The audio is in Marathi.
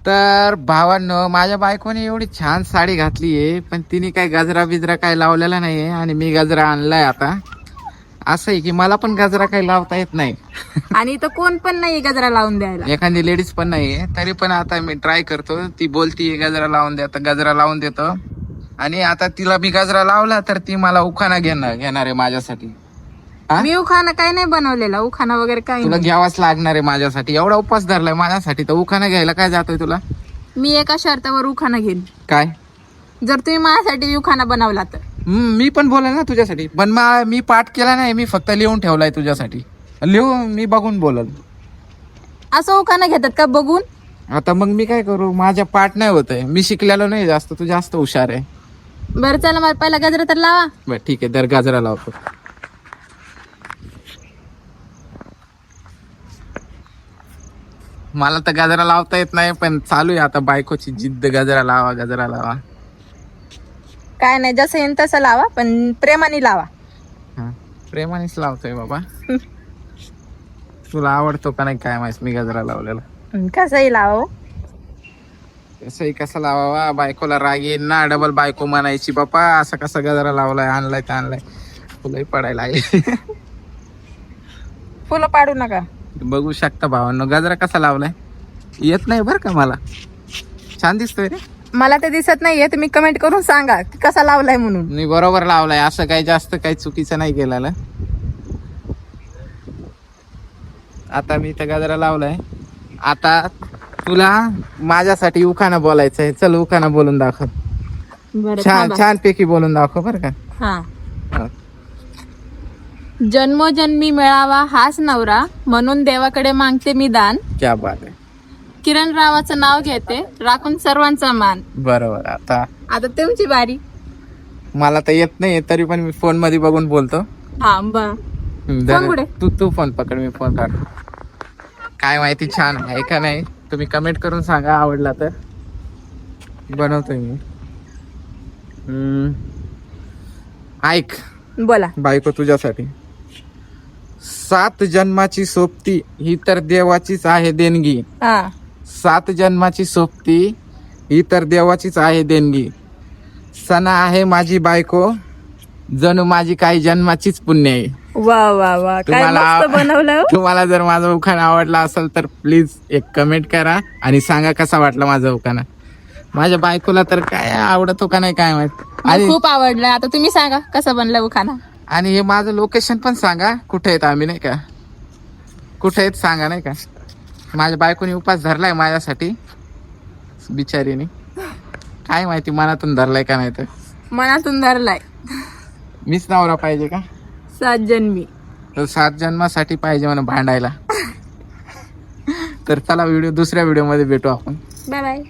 तर भावांनो, माझ्या बायकोने एवढी छान साडी घातली आहे, पण तिने काही गजरा बिजरा काही लावलेला नाहीये आणि मी गजरा आणलाय. आता असं आहे की मला पण गजरा काही लावता येत नाही आणि इथं कोण पण नाही गजरा लावून द्यायला. एखादी लेडीज पण नाहीये, तरी पण आता मी ट्राय करतो. ती बोलती गजरा लावून दे, आता गजरा लावून देतो. आणि आता तिला मी गजरा लावला तर ती मला उखाणा घेणार आहे माझ्यासाठी. हा? मी उखाणा काही नाही बनवलेला, उखाणा वगैरे काही तुला नाही. घ्यावाच लागणार आहे माझ्यासाठी. एवढा उपवास धरलाय माझ्यासाठी, तर उखाणा घ्यायला काय जातोय तुला? मी एका शर्तावर उखाणा घेईन, काय? जर तुम्ही माझ्यासाठी उखाणा बनवला तर. मी पण बोलेल ना तुझ्यासाठी, पण मी पाठ केला नाही, मी फक्त लिहून ठेवलाय तुझ्यासाठी. मी बघून बोलल. असं उखाणा घेतात का बघून? आता मग मी काय करू? माझ्या पाठ नाही होत आहे, मी शिकलेलो नाही जास्त, तू जास्त हुशार आहे. बरं चला, मला पहिला गजरा तर लावा. बर ठीक आहे, दर गजरा लावतो. मला तर गजरा लावता येत नाही, पण चालू आहे आता बायकोची जिद्द, गजरा लावा गजरा लावा. काय नाही, जसं येईन तसं लावा, पण प्रेमाने लावा. हा, प्रेमानेच लावतोय बाबा. तुला आवडतो का नाही काय माहित मी गजरा लावलेला. कसंही लावा. कसंही कसं लावावा, बायकोला राग येईल ना, डबल बायको म्हणायची बापा असं कसा गजरा लावलाय, आणलाय तर आणलाय. तुलाही पडायला लागले. फुलं पाडू नका. बघू शकता भावांनो, गजरा कसा लावलाय. येत नाही बरं का मला, छान दिसतोय रे. मला ते दिसत नाहीये, तुम्ही कमेंट करून सांगा की कसा लावलाय म्हणून. मी बरोबर लावलाय, असं काही जास्त काही चुकीचं नाही केलेलं. आता मी तर गजरा लावलाय. आता तुला माझ्यासाठी उखाणा बोलायचंय, चल उखाणा बोलून दाखव. बरं छान थांबा. छान पैकी बोलून दाखव बरं का. हा. हा. जन्मोजन्मी मिळावा हाच नवरा, म्हणून देवाकडे मागते मी दान. क्या बात आहे. किरण रावाचं नाव घेते, राखून सर्वांचा मान. बरोबर. आता तुमची बारी. मला तर येत नाही, तरी पण मी फोन मध्ये बघून बोलतो. हा बर. फोन कुठे? तू फोन पकड, मी फोन काढ. काय माहिती छान आहे का नाही, तुम्ही कमेंट करून सांगा. आवडला तर बनवतोय मी. ऐक बोला. बायको, तुझ्यासाठी 7 जन्माची सोबती ही तर देवाचीच आहे देणगी. हा. 7 जन्माची सोबती ही तर देवाचीच आहे देणगी. सना आहे माझी बायको, जणू माझी काही जन्माचीच पुण्य आहे. वा वा वा, काय मस्त बनवलं. तुम्हाला जर माझा उखाणा आवडला असेल तर प्लीज एक कमेंट करा आणि सांगा कसा वाटला माझा उखाणा. माझ्या बायकोला तर काय आवडतो का नाही काय माहित. आणि खूप आवडलं. आता तुम्ही सांगा कसा बनला उखाणा. आणि हे माझं लोकेशन पण सांगा, कुठे आहेत आम्ही, नाही का, कुठे आहेत सांगा, नाही का. माझ्या बायकोने उपास धरलाय माझ्यासाठी, बिचारीने. काय माहिती मनातून धरलाय का नाही. तर मनातून धरलाय. मीच नवरा पाहिजे का? 7 जन्मी. तर 7 जन्मासाठी पाहिजे म्हणून भांडायला. तर चला दुसऱ्या व्हिडिओ मध्ये भेटू आपण. Bye bye.